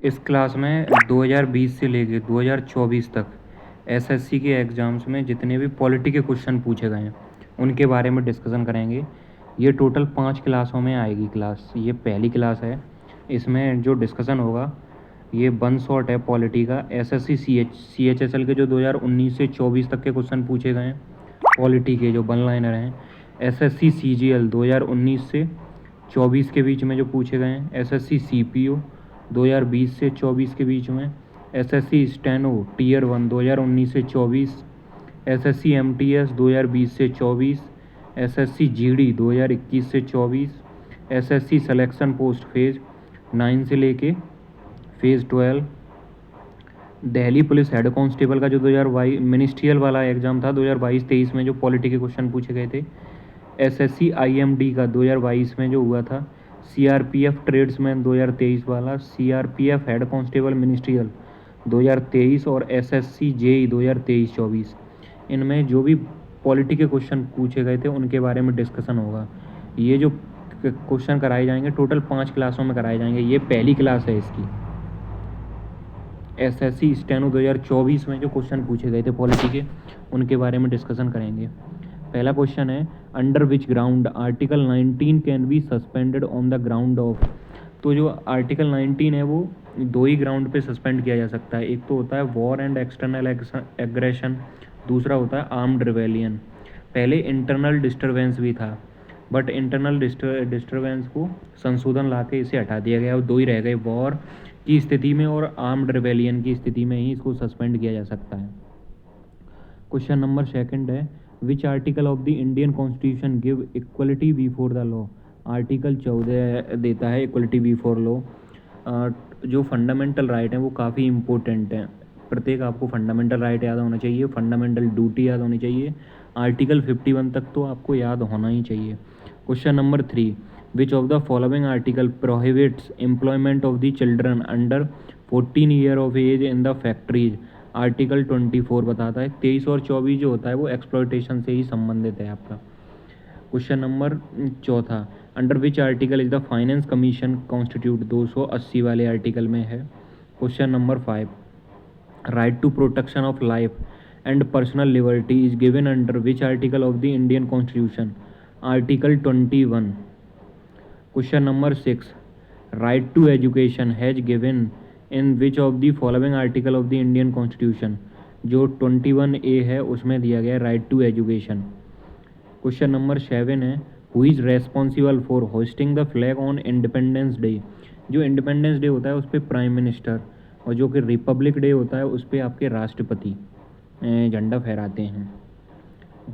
इस क्लास में 2020 से लेके 2024 तक एसएससी के एग्ज़ाम्स में जितने भी पॉलिटी के क्वेश्चन पूछे गए हैं उनके बारे में डिस्कशन करेंगे। ये टोटल 5 क्लासों में आएगी क्लास। ये पहली क्लास है। इसमें जो डिस्कशन होगा ये वन शॉट है पॉलिटी का। एसएससी सीएचएसएल के जो 2019 से 24 तक के क्वेश्चन पूछे गए हैं पॉलिटी के, जो वन लाइनर हैं। एसएससी सीजीएल 2019 से 24 के बीच में जो पूछे गए हैं। एसएससी सीपीओ 2020 से 24 के बीच में। एसएससी स्टेनो टीयर 1 2019 से 24। एसएससी एमटीएस 2020 से 24। एसएससी जीडी 2021 से 24। एसएससी सिलेक्शन पोस्ट फेज 9 से लेके phase 12। Delhi police head constable का जो 2022 मिनिस्ट्रियल वाला एग्ज़ाम था 2022-23 में, जो पॉलिटी के क्वेश्चन पूछे गए थे। एसएससी आईएमडी का 2022 में जो हुआ था। सीआरपीएफ ट्रेड्समैन 2023 वाला। सीआरपीएफ हेड कांस्टेबल मिनिस्ट्रियल 2023 और एसएससी जेई 2023-24। इनमें जो भी पॉलिटी के क्वेश्चन पूछे गए थे उनके बारे में डिस्कशन होगा। ये जो क्वेश्चन कराए जाएंगे टोटल 5 क्लासों में कराए जाएंगे। ये पहली क्लास है इसकी। एसएससी स्टेनो 2024 में जो क्वेश्चन पूछे गए थे पॉलिटी के उनके बारे में डिस्कशन करेंगे। पहला क्वेश्चन है, under which ground article 19 can be suspended on the ground of. तो जो आर्टिकल 19 है वो 2 ही ग्राउंड पे सस्पेंड किया जा सकता है। एक तो होता है वॉर एंड एक्सटर्नल एग्रेशन, दूसरा होता है आर्म्ड रिवेलियन। पहले इंटरनल डिस्टर्बेंस भी था, बट इंटरनल डिस्टर्बेंस को संशोधन ला के इसे हटा दिया गया और 2 ही रह गए, वॉर की स्थिति में और आर्म्ड रिवेलियन की स्थिति में ही इसको सस्पेंड किया जा सकता है। क्वेश्चन नंबर 2 है, which article of the Indian constitution give equality before the law. Article 14 देता है इक्वलिटी बिफोर लॉ। जो फंडामेंटल राइट हैं वो काफ़ी इंपॉर्टेंट हैं। प्रत्येक आपको फंडामेंटल राइट याद होना चाहिए, फंडामेंटल ड्यूटी याद होनी चाहिए। आर्टिकल 51 तक तो आपको याद होना ही चाहिए। Question number 3, which of the following article prohibits employment of the children under 14 year of age in the factories. Article 24 बताता है। 23 और 24 जो होता है वो एक्सप्लॉयटेशन से ही संबंधित है आपका। Question number 4, under which article is the finance commission constitute. 280 वाले आर्टिकल में है। Question number 5, right to protection of life and personal liberty is given under which article of the Indian constitution. Article 21। Question number 6, right to education has given in which of the following article of the Indian constitution. जो 21A है उसमें दिया गया right to education. Question number 7 है, who is responsible for hosting the flag on independence day. जो independence day होता है उस पर प्राइम मिनिस्टर, और जो कि रिपब्लिक डे होता है उस पर आपके राष्ट्रपति झंडा फहराते हैं।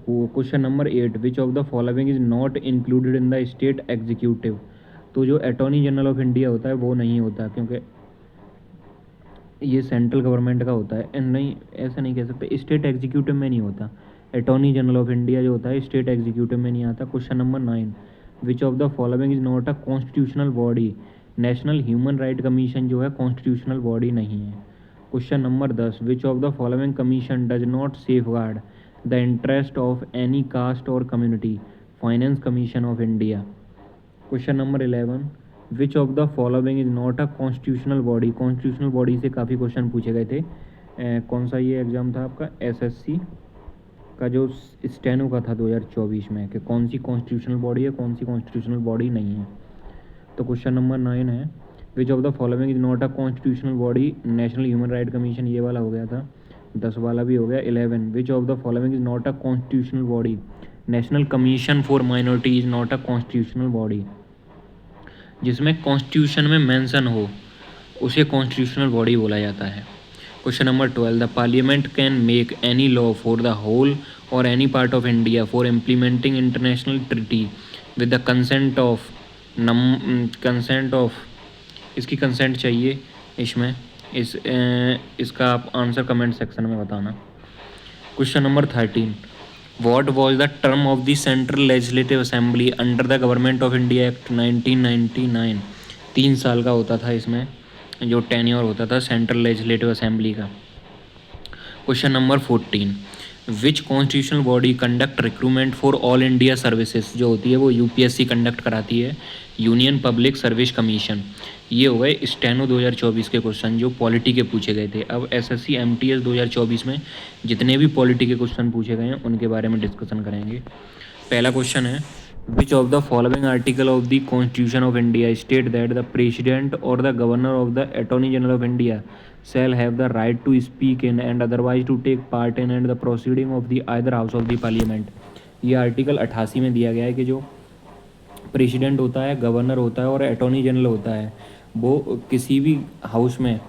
Question number 8, which of the following is not included in the state executive. तो जो अटॉर्नी जनरल ऑफ इंडिया होता है वो नहीं होता, क्योंकि ये सेंट्रल गवर्नमेंट का होता है। नहीं, ऐसा नहीं कह सकते, स्टेट एग्जीक्यूटिव में नहीं होता। अटॉर्नी जनरल ऑफ इंडिया जो होता है स्टेट एग्जीक्यूटिव में नहीं आता। Question number 9, which of the following is not a constitutional body. National human right commission जो है कॉन्स्टिट्यूशनल बॉडी नहीं है। Question number 10, which of the following commission does not safeguard the interest of any caste और community. Finance commission of India. Question number 11, which of the following is not a constitutional body. Constitutional body से काफ़ी question पूछे गए थे। कौन सा ये exam था आपका, एसएससी का जो स्टेनो का था 2024 में, कि कौन सी कॉन्स्टिट्यूशनल बॉडी है, कौन सी कॉन्स्टिट्यूशनल बॉडी नहीं है। तो क्वेश्चन नंबर 9 है, which of the following is not a constitutional body. National human right commission ये वाला हो गया था, 10 वाला भी हो गया। 11, which of the following is not a constitutional body. National commission for minority is not a constitutional body. जिसमें कॉन्स्टिट्यूशन में मेंशन हो उसे कॉन्स्टिट्यूशनल बॉडी बोला जाता है। Question number 12, the parliament can make any law for the whole और any part of India for implementing international treaty with the consent of. इसकी consent चाहिए इसमें। इसका आप आंसर कमेंट सेक्शन में बताना। Question number 13, What was the term of the Central Legislative Assembly under the Government of India Act 1999। 3 साल का होता था इसमें जो टेन्योर होता था सेंट्रल लेजिस्लेटिव असेंबली का। Question number 14, which constitutional body conduct recruitment for all India services, जो होती है वो यूपीएससी कंडक्ट कराती है, यूनियन पब्लिक सर्विस कमीशन। ये हो गए स्टेनो 2024 के क्वेश्चन जो पॉलिटी के पूछे गए थे। अब एसएससी एमटीएस 2024 में जितने भी पॉलिटी के क्वेश्चन पूछे गए हैं उनके बारे में डिस्कशन करेंगे। पहला क्वेश्चन है, which of the following article of the constitution of India state that the president और the governor of the attorney general of India shall have the right to speak in and otherwise to take part in and the proceeding of the either house of the parliament। ये article 88 में दिया गया है कि जो president होता है, governor होता है और अटॉर्नी जनरल होता है, वो किसी भी हाउस में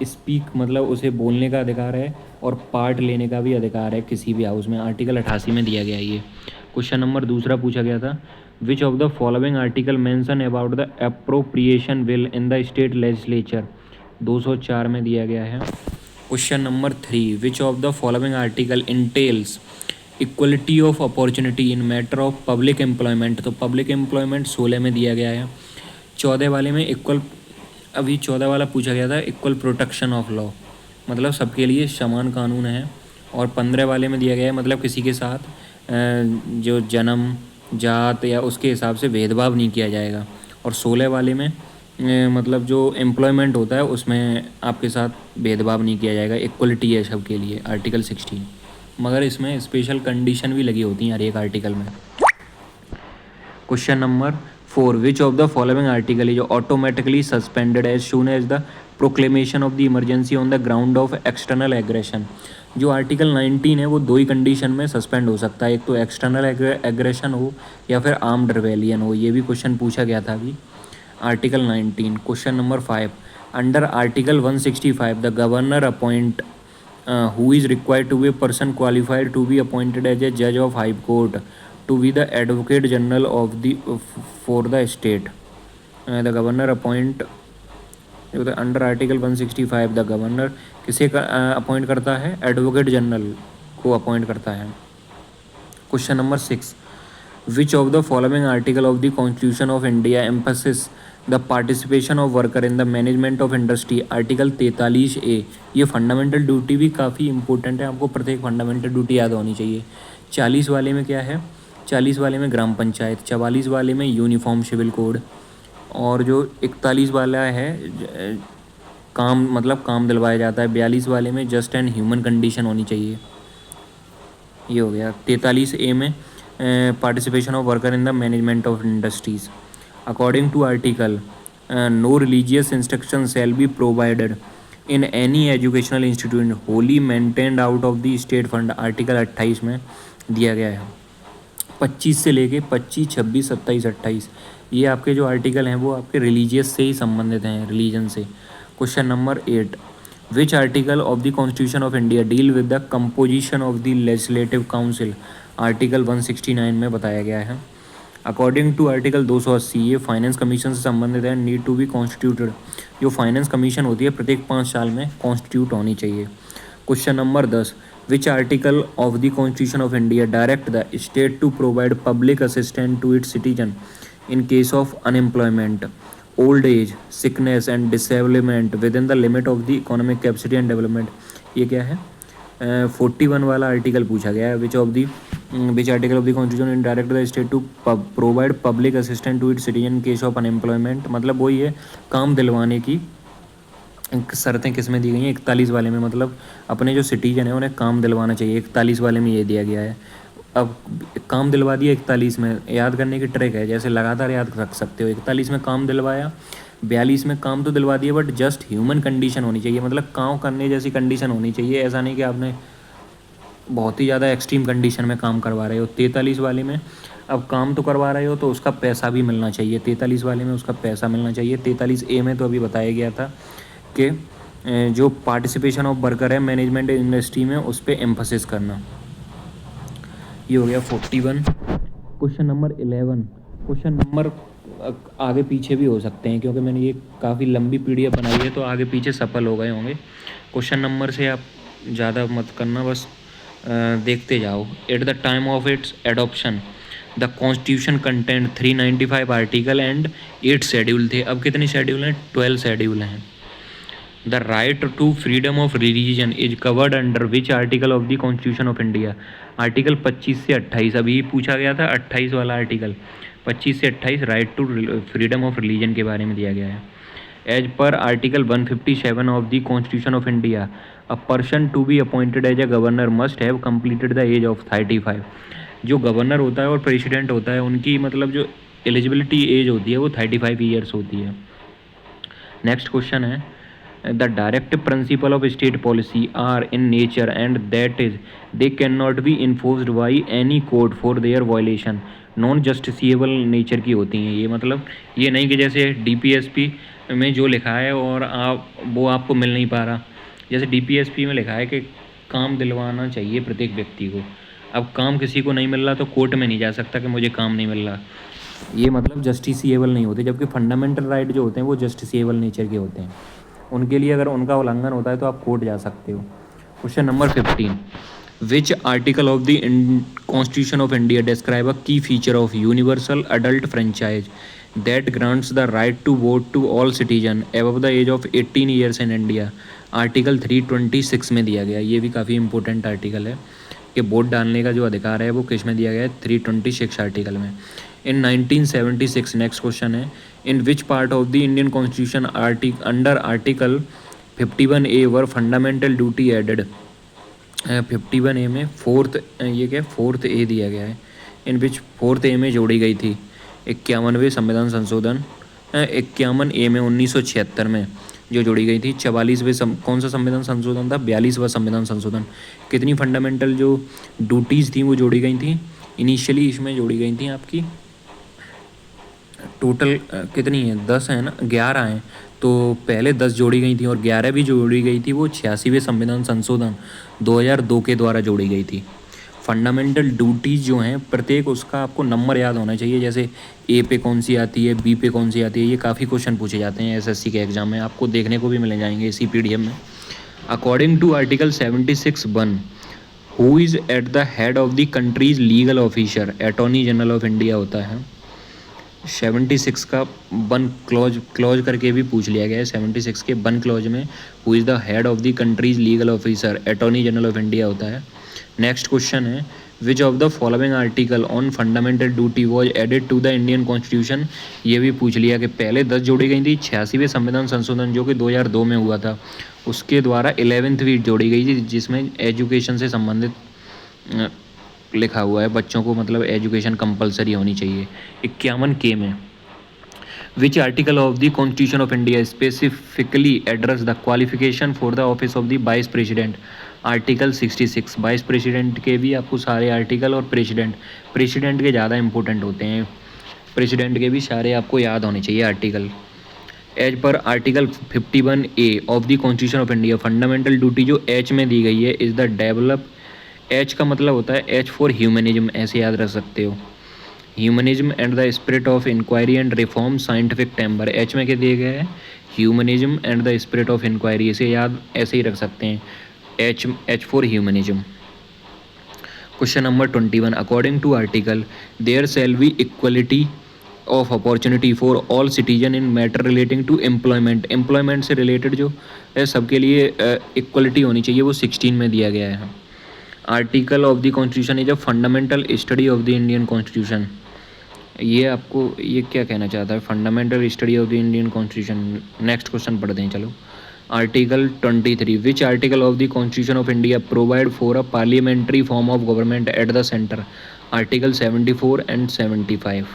स्पीक मतलब उसे बोलने का अधिकार है और पार्ट लेने का भी अधिकार है किसी भी हाउस में। आर्टिकल 88 में दिया गया है ये। क्वेश्चन नंबर दूसरा पूछा गया था, विच of the following article mention about the appropriation bill in the state legislature, 204 में दिया गया है। Question number 3, which of the following article entails equality of opportunity in matter of public employment, तो public employment 16 में दिया गया है। 14 वाले में इक्वल, अभी 14 वाला पूछा गया था इक्वल प्रोटेक्शन ऑफ लॉ, मतलब सबके लिए समान कानून है। और 15 वाले में दिया गया है मतलब किसी के साथ जो जन्म, जात या उसके हिसाब से भेदभाव नहीं किया जाएगा। और 16 वाले में मतलब जो एम्प्लॉयमेंट होता है उसमें आपके साथ भेदभाव नहीं किया जाएगा, इक्वलिटी है सबके लिए, आर्टिकल 16। मगर इसमें स्पेशल कंडीशन भी लगी होती हैं हर एक आर्टिकल में। Question number 4, which of the following article is automatically suspended as soon as the proclamation of the emergency on the ground of external aggression. जो आर्टिकल 19 है वो दो ही कंडीशन में सस्पेंड हो सकता है, एक तो एक्सटर्नल एग्रेशन हो या फिर आर्म्ड रिबेलियन हो। ये भी क्वेश्चन पूछा गया था अभी, article 19। Question number 5, under article 165 the governor appoint who is required to be a person qualified to be appointed as a judge of high court to be the advocate general of the for the state। The governor appoint, under article 165 the governor किसे appoint करता है, advocate general को appoint करता है। Question number 6, which of the following article of the constitution of India emphasis the participation of worker in the management of industry, article 43A। ये fundamental duty भी काफ़ी important है, आपको प्रत्येक फंडामेंटल ड्यूटी याद होनी चाहिए। 40 वाले में क्या है, 40 वाले में ग्राम पंचायत, 44 वाले में यूनिफॉर्म सिविल कोड, और जो 41 वाला है काम मतलब काम दिलवाया जाता है, 42 वाले में जस्ट एंड ह्यूमन कंडीशन होनी चाहिए। ये हो गया। 43A में participation of worker in the management of industries. According to article, no religious instruction shall be provided in any educational institution wholly maintained out of the state fund, article 28 में दिया गया है। 25 से लेके 25, 26, 27, 28 ये आपके जो आर्टिकल हैं वो आपके रिलीजियस से ही संबंधित हैं, रिलीजन से। Question number 8, which article of the constitution of India deal with the composition of the legislative council, article 169 में बताया गया है। अकॉर्डिंग टू आर्टिकल 280 ये फाइनेंस कमीशन से संबंधित है, नीड टू बी कॉन्स्टिट्यूटेड, जो फाइनेंस कमीशन होती है प्रत्येक 5 साल में कॉन्स्टिट्यूट होनी चाहिए। Question number 10, which article of the constitution of India direct the state to provide public assistance to its citizen in case of unemployment, old age, sickness and disablement within the limit of the economic capacity and development. ये क्या है, 41 वाला article पूछा गया है, which article of the constitution in direct the state to provide public assistance to its citizen in case of unemployment, मतलब वही है काम दिलवाने की शर्तें किस में दी गई हैं, 41 वाले में, मतलब अपने जो सिटीजन है उन्हें काम दिलवाना चाहिए, 41 वाले में ये दिया गया है। अब काम दिलवा दिया 41 में, याद करने की ट्रिक है, जैसे लगातार याद रख सकते हो। 41 में काम दिलवाया, 42 में काम तो दिलवा दिया बट जस्ट ह्यूमन कंडीशन होनी चाहिए, मतलब काम करने जैसी कंडीशन होनी चाहिए, ऐसा नहीं कि आपने बहुत ही ज़्यादा एक्सट्रीम कंडीशन में काम करवा रहे हो। 43 वाले में अब काम तो करवा रहे हो तो उसका पैसा भी मिलना चाहिए, 43 वाले में उसका पैसा मिलना चाहिए। 43A में तो अभी बताया गया था कि जो पार्टिसिपेशन ऑफ वर्कर है मैनेजमेंट इंडस्ट्री में उस पर एम्फसिस करना। ये हो गया 41। क्वेश्चन नंबर 11, क्वेश्चन नंबर आगे पीछे भी हो सकते हैं क्योंकि मैंने ये काफ़ी लंबी PDF बनाई है, तो आगे पीछे सफल हो गए होंगे। क्वेश्चन नंबर से आप ज़्यादा मत करना, बस देखते जाओ। At the time of its adoption the constitution content 395 article and 8 schedule थे। अब कितने शेड्यूल हैं, 12 शेड्यूल हैं। The right to freedom of religion is covered under which article of the constitution of India? Article 25 से 28, अभी पूछा गया था 28 वाला आर्टिकल, 25 से 28 right to freedom of religion के बारे में दिया गया है। As per article 157 of the constitution of India, a person to be appointed as a governor must have completed the age of 35। जो गवर्नर होता है और प्रेसिडेंट होता है उनकी मतलब जो एलिजिबिलिटी एज होती है वो 35 ईयर्स होती है। नेक्स्ट क्वेश्चन है, the direct principle of state policy are in nature and that is they can not be enforced by any court for their violation, non justiciable nature की होती हैं ये। मतलब ये नहीं कि जैसे डीपीएसपी में जो लिखा है और आप वो आपको मिल नहीं पा रहा। जैसे डीपीएसपी में लिखा है कि काम दिलवाना चाहिए प्रत्येक व्यक्ति को, अब काम किसी को नहीं मिल रहा तो कोर्ट में नहीं जा सकता कि मुझे काम नहीं मिल रहा, ये मतलब जस्टिसिएबल नहीं होते। जबकि फंडामेंटल राइट जो होते हैं वो जस्टिसिएबल नेचर के होते हैं, उनके लिए अगर उनका उल्लंघन होता है तो आप कोर्ट जा सकते हो। Question number 15, which article of the constitution of India describe a key feature of universal adult franchise that grants the right to vote to all citizen above the age of 18 years in India? Article 326 में दिया गया। ये भी काफ़ी important article है कि vote डालने का जो अधिकार है वो किस में दिया गया है? 326 आर्टिकल में। इन 1976, नेक्स्ट क्वेश्चन है, in which part of the Indian constitution under article 51A were fundamental duty added? 51A में फोर्थ, ये क्या फोर्थ ए दिया गया है, इन विच फोर्थ ए में जोड़ी गई थी 51वें संविधान संशोधन, 51A में 1976 में जो जोड़ी गई थी। 44वें कौन सा संविधान संशोधन था? 42वां संविधान संशोधन। कितनी फंडामेंटल जो ड्यूटीज़ थी वो जोड़ी गई थी इनिशियली? इसमें जोड़ी गई थी आपकी टोटल कितनी है? 10 है ना, 11 हैं। तो पहले 10 जोड़ी गई थी और 11 भी जोड़ी गई थी, वो 86वें संविधान संशोधन 2002 के द्वारा जोड़ी गई थी। फंडामेंटल ड्यूटीज़ जो हैं प्रत्येक उसका आपको नंबर याद होना चाहिए, जैसे ए पे कौन सी आती है, बी पे कौन सी आती है, ये काफ़ी क्वेश्चन पूछे जाते हैं एसएससी के एग्जाम में, आपको देखने को भी मिल जाएंगे इसी पीडीएफ में। According to article 76(1), who is at the head of the country's legal officer? Attorney general of India होता है। 76 का 1 क्लॉज करके भी पूछ लिया गया है। 76 के 1 क्लॉज में who is the head of the country's legal officer? Attorney general of India होता है। नेक्स्ट क्वेश्चन है, which of the following article on fundamental duty was added to the Indian constitution? ये भी पूछ लिया कि पहले 10 जोड़ी गई थी, 86वें संविधान संशोधन जो कि 2002 में हुआ था उसके द्वारा 11वीं जोड़ी गई थी, जिसमें एजुकेशन से संबंधित लिखा हुआ है, बच्चों को मतलब एजुकेशन कंपलसरी होनी चाहिए। 51K में विच article of the constitution of India specifically address the qualification for the office of the vice president? Article 66। Vice president के भी आपको सारे आर्टिकल और प्रेसिडेंट के ज़्यादा इंपॉर्टेंट होते हैं, प्रेसिडेंट के भी सारे आपको याद होने चाहिए article. As per article 51A of the constitution of India, fundamental duty जो एच में दी गई है इज़ द डेवलप, एच का मतलब होता है एच फॉर ह्यूमनिज्म, ऐसे याद रख सकते हो, humanism and the spirit of inquiry and reform scientific temper. H में क्या दिया गया है? Humanism and the spirit of inquiry, इसे याद ऐसे ही रख सकते हैं, H for humanism. Question number 21, according to article there shall be equality of opportunity for all citizen in matter relating to employment? Employment से रिलेटेड जो है सबके लिए इक्वलिटी होनी चाहिए, वो 16 में दिया गया है। Article of the constitution is a fundamental study of the Indian constitution. ये आपको ये क्या कहना चाहता है? Fundamental study of the Indian constitution. Next question पढ़ते हैं चलो। Article 23, which article of the constitution of India provide for a parliamentary form of government at the centre? Article 74 and 75।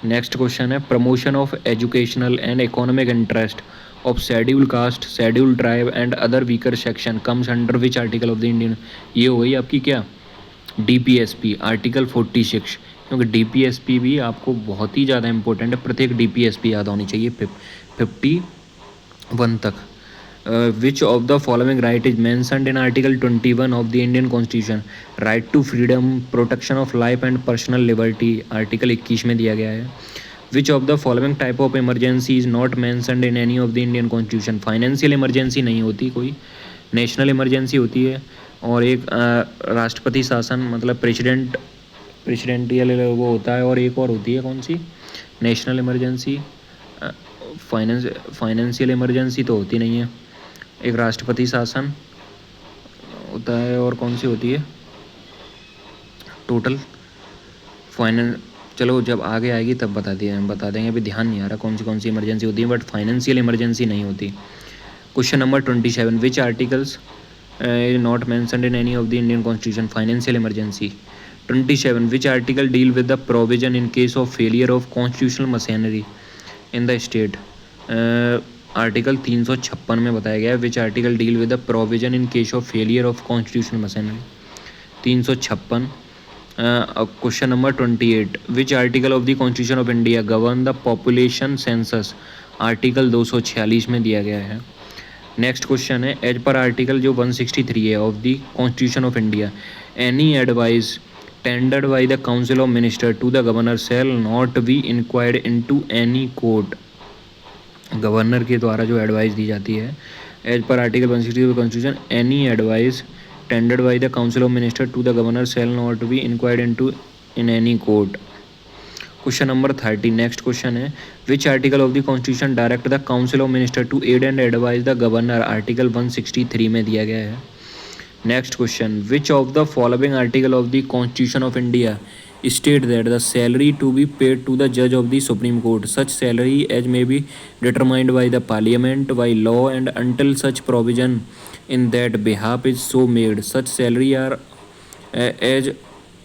Next question है, promotion of educational and economic interest of schedule caste, schedule tribe and other weaker section comes under which article of the Indian? ये हो गई आपकी क्या? DPSP, article 46, क्योंकि DPSP भी आपको बहुत ही ज़्यादा इंपॉर्टेंट है, प्रत्येक डीपीएसपी याद होनी चाहिए 51 तक। Which of the following right is mentioned in article 21 of the Indian constitution? Right to freedom, protection of life and personal liberty, article 21 में दिया गया है। Which of the following type of emergency is not mentioned in any of the Indian constitution? Financial emergency नहीं होती कोई, national emergency होती है, और एक राष्ट्रपति शासन मतलब प्रेसिडेंटियल वो होता है, और एक और होती है कौन सी? National emergency. फाइनेंशियल इमरजेंसी तो होती नहीं है। एक राष्ट्रपति शासन होता है, और कौन सी होती है टोटल फाइनेंस। चलो जब आगे आएगी तब बता देंगे, अभी ध्यान नहीं आ रहा कौन सी इमरजेंसी होती है, बट फाइनेंशियल इमरजेंसी नहीं होती। Question number 27, which articles not mentioned in any of the Indian constitution, financial emergency. 27, which article deal with the provision in case of failure of constitutional machinery in the state. Article 356 में बताया गया है which article deal with the provision in case of failure of constitutional machinery. 356। Question number 28, which article of the constitution of India govern the population census, article 246 में दिया गया है। Next question है, as per article जो 163 है of the constitution of India, any advice tendered by the council of minister to the governor shall not be inquired into any court. Governor के द्वारा जो एडवाइस दी जाती है as per article 163 of constitution, any advice tendered by the council of minister to the governor shall not be inquired into in any court. Question number 30, next question है, which article of the constitution direct the council of minister to aid and advise the governor, article 163 में दिया गया है। Next question, which of the following article of the constitution of India state that the salary to be paid to the जज of the supreme court such salary as may be determined by the parliament by law and until such provision in that behalf is so made such salary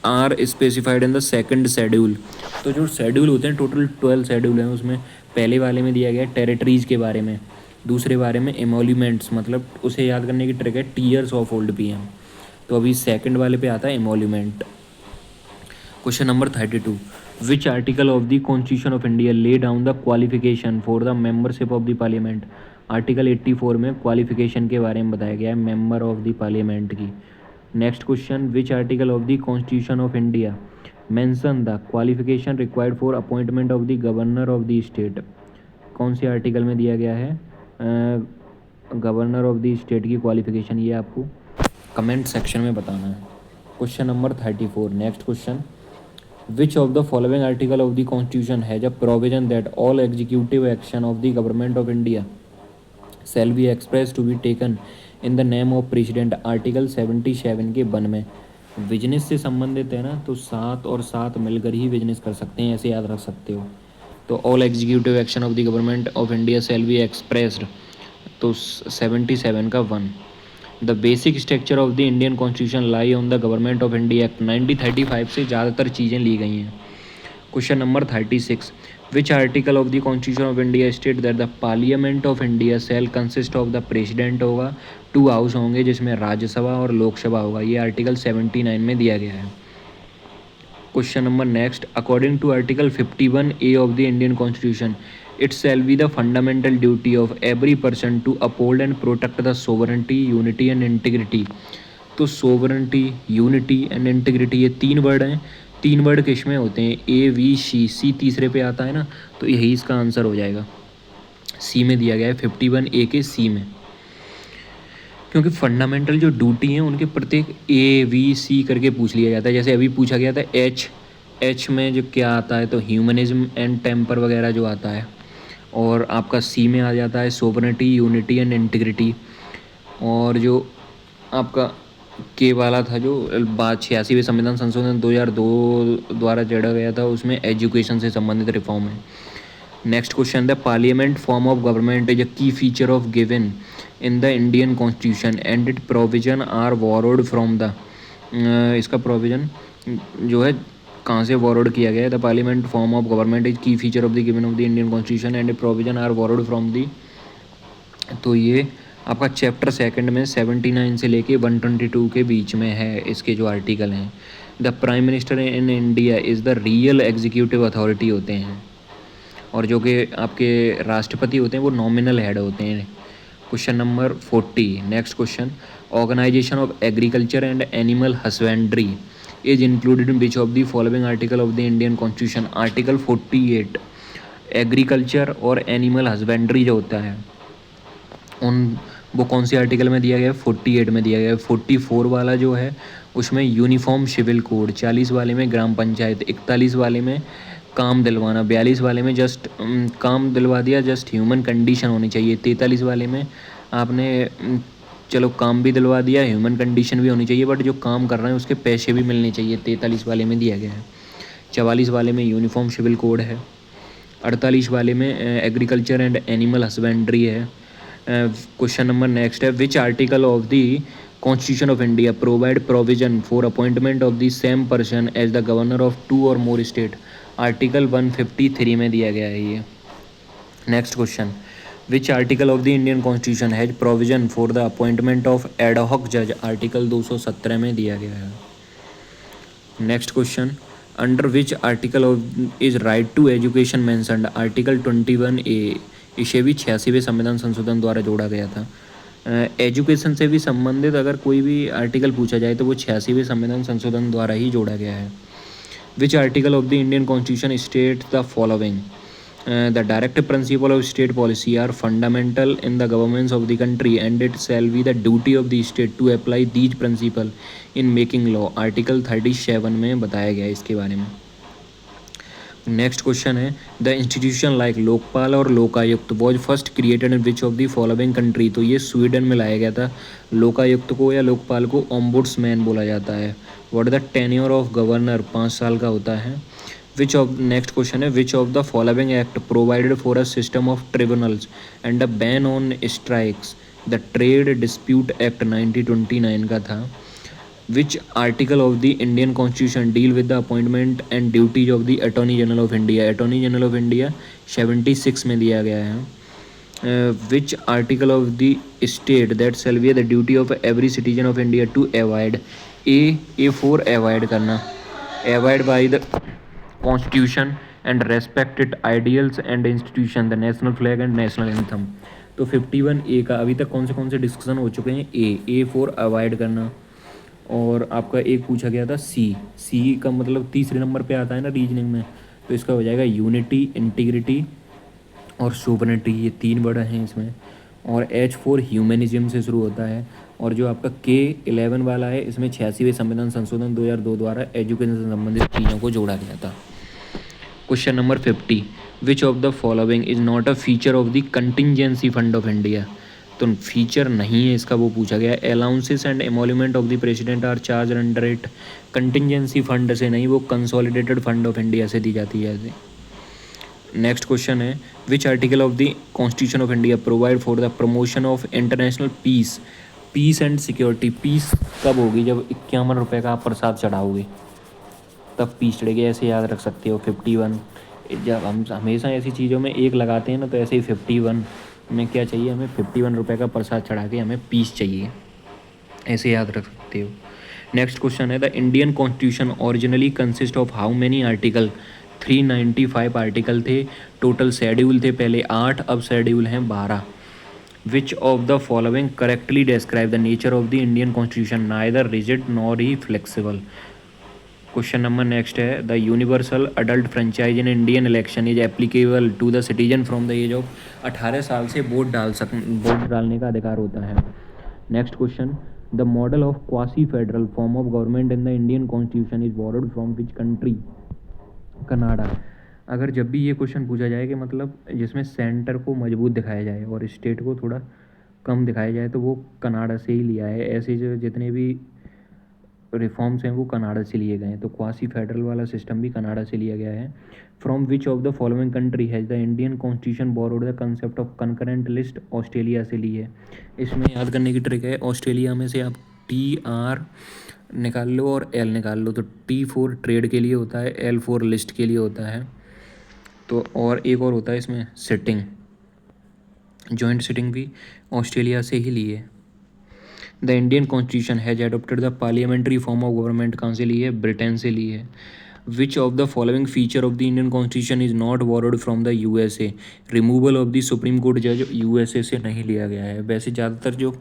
are specified in the second schedule. तो जो schedule होते हैं total 12 schedule हैं, उसमें पहले वाले में दिया गया है टेरिटरीज़ के बारे में, दूसरे बारे में एमोल्यूमेंट्स, मतलब उसे याद करने की ट्रिक है टीयर्स ऑफ ओल्ड पीएम। तो अभी सेकंड वाले पे आता है emolument. Question number 32, which article of the constitution of India lay down the qualification for the membership of the parliament, article 84 में क्वालिफिकेशन के बारे में बताया गया है मेंबर ऑफ द पार्लियामेंट की। Next question, which article of the constitution of India mention the qualification required for appointment of the governor of the state, कौन सी आर्टिकल में दिया गया है गवर्नर ऑफ द स्टेट की क्वालिफिकेशन, ये आपको कमेंट सेक्शन में बताना है। Question number 34, next question, which of the following article of the constitution has a provision that all executive action of the government of India shall be express to be taken in the name of president, article 77 के 1 में। Business से संबंधित है ना, तो 7 और 7 मिलकर ही business कर सकते हैं, ऐसे याद रख सकते हो। तो all executive action of the government of India shall be expressed, तो 77 का 1। The basic structure of the Indian constitution lie on the government of India act 1935 से ज़्यादातर चीज़ें ली गई हैं। Question number 36, which article of the constitution of India state that the parliament of India shell consist of the president, होगा 2 house होंगे जिसमें राज्यसभा और लोकसभा होगा, ये आर्टिकल 79 में दिया गया है। Question number next, according to article 51A of the Indian constitution it shall be the fundamental duty of every person to uphold and protect the sovereignty, unity and integrity. तो सोवरेनिटी, यूनिटी एंड इंटीग्रिटी, ये 3 word हैं। 3 word किस में होते हैं, A V C तीसरे पे आता है ना, तो यही इसका आंसर हो जाएगा। सी में दिया गया है 51A के सी में, क्योंकि फंडामेंटल जो ड्यूटी हैं उनके प्रत्येक A V C करके पूछ लिया जाता है। जैसे अभी पूछा गया था H में जो क्या आता है, तो ह्यूमनिज्म एंड टेम्पर वगैरह जो आता है, और आपका सी में आ जाता है सोवरेनिटी, यूनिटी एंड इंटीग्रिटी। और जो आपका के वाला था जो बात 86वें संविधान संशोधन 2002 द्वारा जोड़ा गया था, उसमें एजुकेशन से संबंधित रिफॉर्म है। Next question, the parliament form of government is a key feature of given in the Indian constitution and it provision are borrowed from the, इसका प्रोविजन जो है कहाँ से बोरोड किया गया है, the parliament form of government is key feature of the given of the Indian constitution and provision are borrowed from the, तो ये आपका चैप्टर 2 में 79 से लेके 122 के बीच में है इसके जो आर्टिकल हैं। The prime minister in India is the real executive authority होते हैं, और जो कि आपके राष्ट्रपति होते हैं वो नॉमिनल हेड होते हैं। Question number 40, next question, organisation of agriculture and animal husbandry is included in which of the following article of the Indian constitution, article 48। Agriculture और एनिमल हस्बेंड्री जो होता है वो कौन सी आर्टिकल में दिया गया है, 48 में दिया गया है। 44 वाला जो है उसमें यूनिफॉर्म सिविल कोड, 40 वाले में ग्राम पंचायत, 41 वाले में काम दिलवाना, 42 वाले में जस्ट काम दिलवा दिया, जस्ट ह्यूमन कंडीशन होनी चाहिए, 43 वाले में आपने चलो काम भी दिलवा दिया, ह्यूमन कंडीशन भी होनी चाहिए, बट जो काम कर रहे हैं उसके पैसे भी मिलने चाहिए। 43 वाले में दिया गया है। 44 वाले में यूनिफॉर्म सिविल कोड है। 48 वाले में एग्रीकल्चर एंड एनिमल हस्बेंड्री है। क्वेश्चन नंबर नेक्स्ट है, which article of the constitution of India provide provision for appointment of the same person as the governor of 2 और मोर स्टेट। आर्टिकल 153 में दिया गया है ये। Next question, which article of the Indian constitution has provision for the appointment of ad hoc जज। Article 217 में दिया गया है। Next question, under which article of is right to education mentioned. Article 21A। इसे भी 86वें संविधान संशोधन द्वारा जोड़ा गया था। एजुकेशन से भी संबंधित अगर कोई भी आर्टिकल पूछा जाए तो वो 86वें संविधान संशोधन द्वारा ही जोड़ा गया है। Which article of the Indian constitution state the following, the direct principle of state policy are fundamental in the governments of the country and it shall be the duty of the state to apply these principle in making law। Article 37 में बताया गया है इसके बारे में। Next question है, the institution like Lokpal और Lokayukta was first created in which of the following country. तो ये स्वीडन में लाया गया था। लोकायुक्त को या लोकपाल को ओम्बुड्समैन बोला जाता है। What the tenure of governor 5 साल का होता है। विच ऑफ नेक्स्ट क्वेश्चन है, which of the following act provided for a system of tribunals and a ban on strikes. The trade dispute act 1929 का था। Which article of the Indian constitution deal with the appointment and duties of the attorney general of India. Attorney general of India 76 में दिया गया है। Which article of the state that shall be the duty of every citizen of India to avoid. A for avoid करना, avoid by the constitution and respect it ideals and institution the national flag and national anthem. तो 51A का अभी तक कौन से discussion हो चुके हैं। ए फॉर अवॉइड करना, और आपका एक पूछा गया था सी का मतलब तीसरे नंबर पे आता है ना रीजनिंग में, तो इसका हो जाएगा यूनिटी, इंटीग्रिटी और सोवरेनिटी। ये 3 वर्ड हैं इसमें। और H फॉर ह्यूमनिज्म से शुरू होता है। और जो आपका K11 वाला है, इसमें 86वें संविधान संशोधन 2002 द्वारा एजुकेशन से संबंधित चीज़ों को जोड़ा गया था। Question number 50, which of the following is not a feature of the contingency fund of India. तो फीचर नहीं है इसका, वो पूछा गया। Allowances and emolument of the president are charge under it. Contingency fund से नहीं, वो कंसोलिडेटेड फंड ऑफ इंडिया से दी जाती है। नेक्स्ट क्वेश्चन है, which article of the constitution of India provide for the promotion of international peace and security. Peace कब होगी, जब 51 रुपये का आप प्रसाद चढ़ाओगे तब पीस चढ़ेगी। ऐसे याद रख सकते हो 51। जब हम हमेशा ऐसी चीज़ों में एक लगाते हैं ना, तो ऐसे ही 51 में क्या चाहिए हमें, 51 रुपये का प्रसाद चढ़ा के हमें पीस चाहिए। ऐसे याद रख सकते हो। नेक्स्ट क्वेश्चन है, the Indian constitution originally consist of how many article. 395 article थे। टोटल शेड्यूल थे पहले 8, अब शेड्यूल हैं 12। Which of the following correctly describe the nature of the Indian constitution, neither rigid nor ही फ्लेक्सिबल। क्वेश्चन नंबर नेक्स्ट है, the universal adult franchise in Indian election is applicable to the citizen from the age of. 18 साल से vote डालने का अधिकार होता है। Next question, the model of quasi federal form of government in the Indian constitution is borrowed from which country. Canada. अगर जब भी ये क्वेश्चन पूछा जाए कि मतलब जिसमें सेंटर को मजबूत दिखाया जाए और स्टेट को थोड़ा कम दिखाया जाए, तो वो कनाडा से ही लिया है। ऐसे जो जितने भी रिफॉर्म्स हैं वो कनाडा से लिए गए हैं, तो क्वासी फेडरल वाला सिस्टम भी कनाडा से लिया गया है। From which of the following country has the Indian constitution borrowed the concept of concurrent list. Australia से ली है। इसमें याद करने की ट्रिक है, ऑस्ट्रेलिया में से आप TR निकाल लो और L निकाल लो। तो T फॉर ट्रेड के लिए होता है, L फॉर लिस्ट के लिए होता है। तो और एक और होता है इसमें सिटिंग, जॉइंट सिटिंग भी ऑस्ट्रेलिया से ही ली है। The Indian constitution has adopted the parliamentary form of government कहाँ से ली है, ब्रिटेन से ली है। Which of the following feature of the Indian constitution is not borrowed from the USA। Removal of the supreme court जज USA से नहीं लिया गया है। वैसे ज़्यादातर जो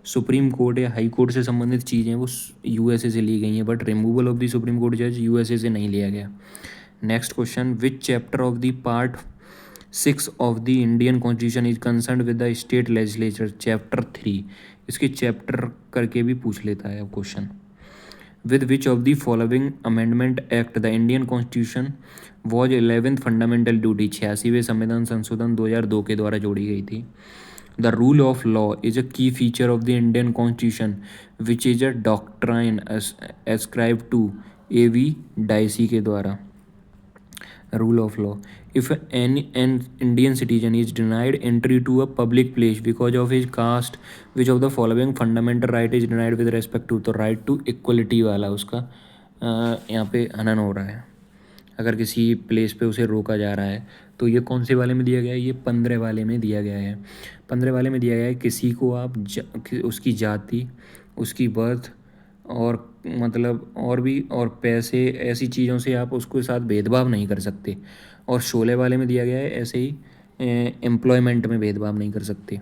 सुप्रीम कोर्ट या हाई कोर्ट से संबंधित चीज़ें वो USA से ली गई हैं, but removal of the supreme court जज USA से नहीं लिया गया। Next question, which chapter of the part 6 of the Indian constitution is concern with the state legislature. Chapter 3, इसके चैप्टर करके भी पूछ लेता है question. With which of the following amendment act the Indian constitution was 11th fundamental duty. 86वें संविधान संशोधन 2002 के द्वारा जोड़ी गई थी। The rule of law is a key feature of the Indian Constitution, which is a doctrine ascribed to A.V. Dicey के द्वारा. Rule of law. If an Indian citizen is denied entry to a public place because of his caste, which of the following fundamental right is denied with respect to? तो right to equality वाला उसका यहाँ पे हनन हो रहा है. अगर किसी प्लेस पे उसे रोका जा रहा है तो ये कौन से वाले में दिया गया है? ये 15 वाले में दिया गया है. 15 वाले में दिया गया है किसी को आप उसकी जाति, उसकी बर्थ और मतलब और भी और पैसे ऐसी चीज़ों से आप उसके साथ भेदभाव नहीं कर सकते. और 16 वाले में दिया गया है ऐसे ही एम्प्लॉयमेंट में भेदभाव नहीं कर सकते.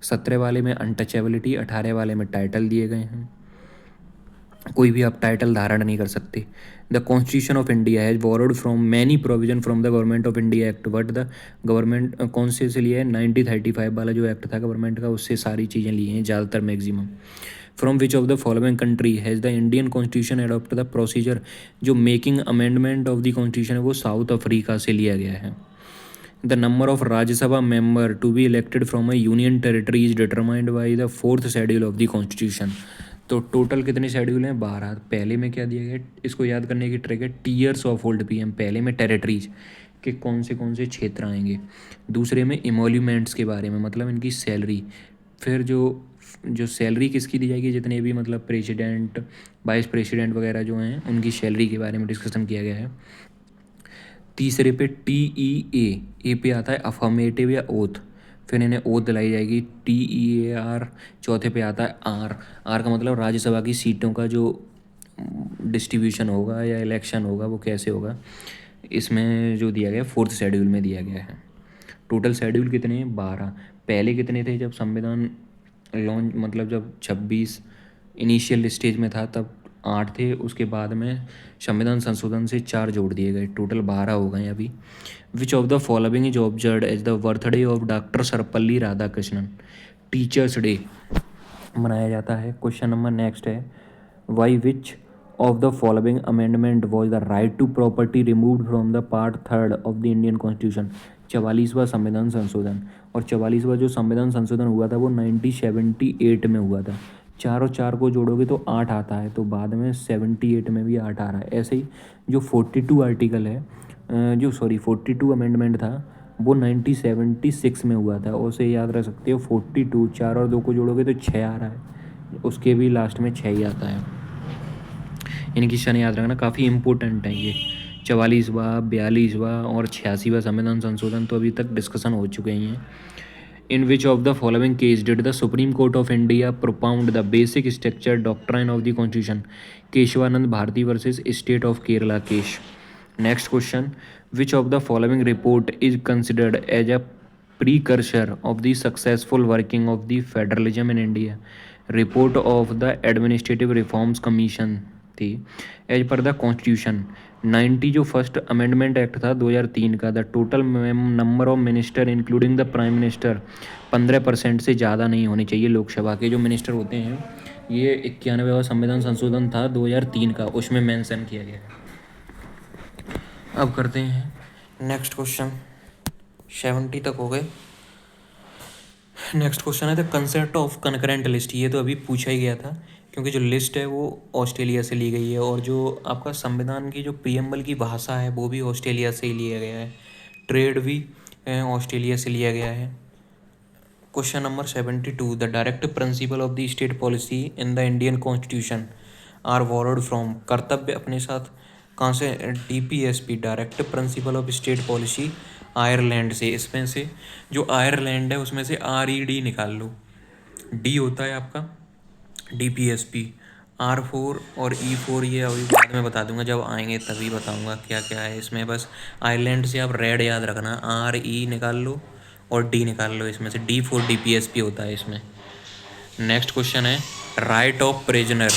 17 वाले में अनटचेबिलिटी, 18 वाले में टाइटल दिए गए हैं, कोई भी आप टाइटल धारण नहीं कर सकते. The constitution of India has borrowed from many provision from the government of India act, but the government कौन से लिया है? 1935 वाला जो एक्ट था गवर्नमेंट का, उससे सारी चीज़ें ली हैं ज़्यादातर maximum. From which of the following country has the Indian constitution adopt the procedure? जो making amendment of the constitution है वो साउथ अफ्रीका से लिया गया है. The number of Rajya Sabha member to be elected from a union territory is determined by the 4th schedule of the constitution. तो total कितने schedule हैं? 12. पहले में क्या दिया गया? इसको याद करने की ट्रिक है टीयर्स ऑफ ओल्ड पीएम. पहले में टेरिटरीज के कौन से क्षेत्र आएंगे. दूसरे में इमोल्यूमेंट्स के बारे में, मतलब इनकी सैलरी. फिर जो सैलरी किसकी दी जाएगी, जितने भी मतलब प्रेसिडेंट, वाइस प्रेसिडेंट वगैरह जो हैं उनकी सैलरी के बारे में डिस्कशन किया गया है. तीसरे पे TEA पे आता है अफर्मेटिव या ओथ. फिर इन्हें ओथ दिलाई जाएगी TEAR. चौथे पे आता है आर का मतलब राज्यसभा की सीटों का जो डिस्ट्रीब्यूशन होगा या इलेक्शन होगा वो कैसे होगा. इसमें जो दिया गया 4th शेड्यूल में दिया गया है. टोटल शेड्यूल कितने हैं? 12. पहले कितने थे जब संविधान लॉन्च, मतलब जब 26 इनिशियल स्टेज में था तब 8 थे. उसके बाद में संविधान संशोधन से 4 जोड़ दिए गए, टोटल 12 हो गए अभी. Which of the following is observed as the birthday of doctor Sarvepalli Radhakrishnan? Teachers day मनाया जाता है. क्वेश्चन नंबर नेक्स्ट है by which of the following amendment was the right to property removed from the part 3rd of the Indian constitution? 44वां संविधान संशोधन. और 44वां जो संविधान संशोधन हुआ था वो 1978 में हुआ था. 4 और 4 को जोड़ोगे तो 8 आता है, तो बाद में 78 में भी 8 आ रहा है. ऐसे ही जो 42 आर्टिकल है, 42 अमेंडमेंट था वो 1976 में हुआ था. उसे याद रख सकते हो. 42 4 और 2 को जोड़ोगे तो 6 आ रहा है, उसके भी लास्ट में 6 ही आता है. इनकी सन याद रखना, काफ़ी इंपॉर्टेंट है ये. 44वां, 42वां और 86वां संविधान संशोधन तो अभी तक डिस्कशन हो चुके ही हैं. In which of the following case did the Supreme Court of India propound the basic structure doctrine of the Constitution? Keshavanand Bharati versus State of Kerala case. Next question. Which of the following report is considered as a precursor of the successful working of the federalism in India? Report of the Administrative Reforms Commission थी. As per the constitution 90 जो first amendment act था 2003 का, the total number of minister including the prime minister 15% से ज़्यादा नहीं होने चाहिए. लोकसभा के जो मिनिस्टर होते हैं, ये 91वां संविधान संशोधन था 2003 का, उसमें मेंशन किया गया. अब करते हैं नेक्स्ट क्वेश्चन. 70 तक हो गए. नेक्स्ट क्वेश्चन है the concept of concurrent list. ये तो अभी पूछा ही गया था क्योंकि जो लिस्ट है वो ऑस्ट्रेलिया से ली गई है और जो आपका संविधान की जो प्रीएम्बल की भाषा है वो भी ऑस्ट्रेलिया से ही लिया गया है. ट्रेड भी ऑस्ट्रेलिया से लिया गया है. Question number 72. The direct principle of the state policy in the Indian constitution are borrowed from. कर्तव्य अपने साथ कहाँ से? DPSP direct principle of state policy Ireland से. इसमें से जो आयरलैंड है उसमें से RED निकाल लो. D होता है आपका DPSP. R4 और E4 ये अभी बाद में बता दूंगा, जब आएंगे तभी बताऊंगा क्या क्या है इसमें. बस आयरलैंड से आप रेड याद रखना, RE निकाल लो और D निकाल लो. इसमें से D4 DPSP होता है इसमें. नेक्स्ट क्वेश्चन है right of prisoner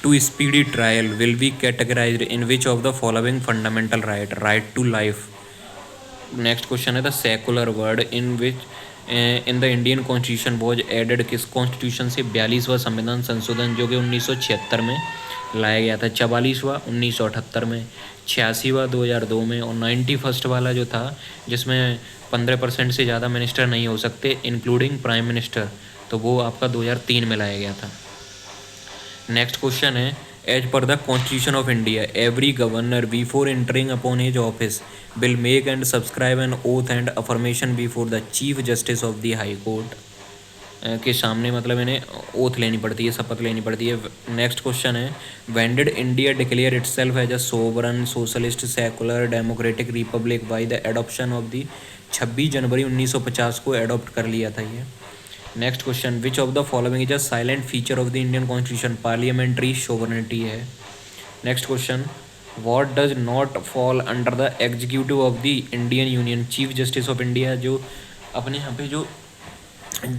to speedy trial will be categorised in which of the following fundamental right? Right to life. Next question है the secular word in which in the Indian constitution was added. किस constitution से? 42वां संविधान संशोधन जो कि 1976 में लाया गया था। 44वां 1978 में, 86वां 2002 में, और 91st वाला जो था जिसमें 15% से ज़्यादा मिनिस्टर नहीं हो सकते इंक्लूडिंग प्राइम मिनिस्टर, तो वो आपका 2003 में लाया गया था। नेक्स्ट क्वेश्चन है, as per the constitution of India every governor before entering upon his office will make and subscribe an oath and affirmation before the chief justice of the high court के सामने, मतलब इन्हें oath लेनी पड़ती है, शपथ लेनी पड़ती है। नेक्स्ट क्वेश्चन है, when did India declare itself as a sovereign socialist secular democratic republic by the adoption of the 26 जनवरी 1950 को एडॉप्ट कर लिया था ये। Next question, which of the following is a silent feature of the Indian constitution, parliamentary sovereignty है। Next question, what does not fall under the executive of the Indian union, chief justice of India जो अपने यहाँ पे जो